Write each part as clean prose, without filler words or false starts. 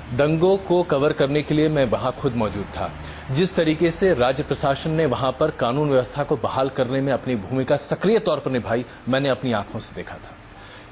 दंगों को कवर करने के लिए मैं वहां खुद मौजूद था। जिस तरीके से राज्य प्रशासन ने वहां पर कानून व्यवस्था को बहाल करने में अपनी भूमिका सक्रिय तौर पर निभाई, मैंने अपनी आंखों से देखा था।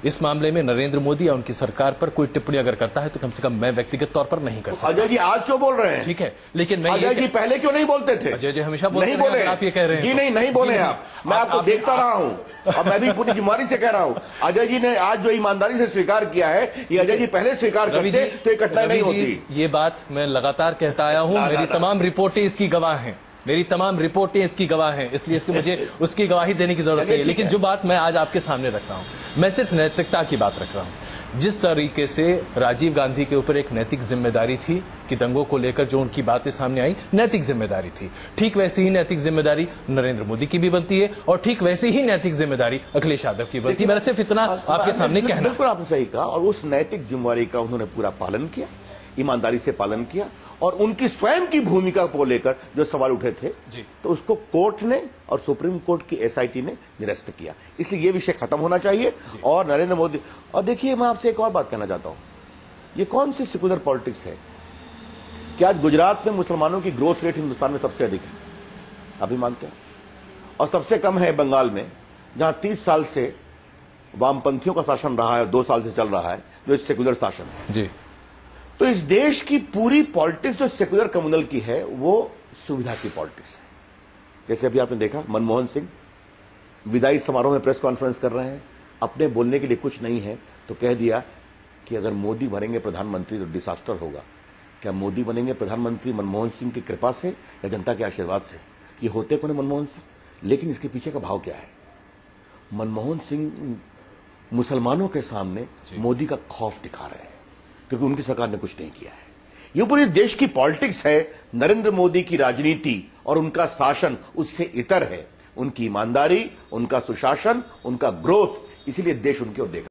इस मामले में नरेंद्र मोदी या उनकी सरकार पर कोई टिप्पणी अगर करता है तो कम से कम मैं व्यक्तिगत तौर पर नहीं कर सकता। अजय जी आज क्यों बोल रहे हैं? ठीक है, लेकिन मैं अजय जी पहले क्यों नहीं बोलते थे? अजय जी हमेशा बोलते नहीं बोले। आप ये कह रहे हैं जी नहीं बोले आप। मैं आपको देखता रहा हूं और मैं भी पूरी जिम्मेदारी से कह रहा हूं। अजय जी ने आज जो ईमानदारी से स्वीकार किया है, ये अजय जी पहले स्वीकार करते तो ये घटना नहीं होती। ये बात मैं लगातार कहता आया हूं, मेरी तमाम रिपोर्टें इसकी गवाह हैं, मेरी तमाम रिपोर्टें इसकी गवाह हैं, इसलिए इसकी मुझे उसकी गवाही देने की जरूरत नहीं है। लेकिन जो बात मैं आज आपके सामने रख रहा हूं, मैं सिर्फ नैतिकता की बात रख रहा हूं। जिस तरीके से राजीव गांधी के ऊपर एक नैतिक जिम्मेदारी थी कि दंगों को लेकर जो उनकी बातें सामने आई नैतिक जिम्मेदारी थी, ठीक वैसी ही नैतिक जिम्मेदारी नरेंद्र मोदी की भी बनती है और ठीक वैसी ही नैतिक जिम्मेदारी अखिलेश यादव की बनती है। मैंने सिर्फ इतना आपके सामने कहना। बिल्कुल आपने सही कहा और उस नैतिक जिम्मेदारी का उन्होंने पूरा पालन किया, ईमानदारी से पालन किया और उनकी स्वयं की भूमिका को लेकर जो सवाल उठे थे तो उसको कोर्ट ने और सुप्रीम कोर्ट की एसआईटी ने निरस्त किया। इसलिए ये विषय खत्म होना चाहिए और नरेंद्र मोदी। और देखिए मैं आपसे एक और बात कहना चाहता हूं, ये कौन सी सेक्युलर पॉलिटिक्स है कि आज गुजरात में मुसलमानों की ग्रोथ रेट हिंदुस्तान में सबसे अधिक है, अभी मानते हैं, और सबसे कम है बंगाल में जहां 30 साल से वामपंथियों का शासन रहा है, 2 साल से चल रहा है जो सेक्युलर शासन है जी। तो इस देश की पूरी पॉलिटिक्स जो सेक्युलर कम्युनल की है वो सुविधा की पॉलिटिक्स है। जैसे अभी आपने देखा मनमोहन सिंह विदाई समारोह में प्रेस कॉन्फ्रेंस कर रहे हैं, अपने बोलने के लिए कुछ नहीं है तो कह दिया कि अगर मोदी बनेंगे प्रधानमंत्री तो डिसास्टर होगा। क्या मोदी बनेंगे प्रधानमंत्री मनमोहन सिंह की कृपा से या जनता के आशीर्वाद से? ये होते कौन है मनमोहन सिंह, लेकिन इसके पीछे का भाव क्या है? मनमोहन सिंह मुसलमानों के सामने मोदी का खौफ दिखा रहे हैं क्योंकि उनकी सरकार ने कुछ नहीं किया है। ये पूरे देश की पॉलिटिक्स है। नरेंद्र मोदी की राजनीति और उनका शासन उससे इतर है। उनकी ईमानदारी, उनका सुशासन, उनका ग्रोथ, इसीलिए देश उनकी ओर देख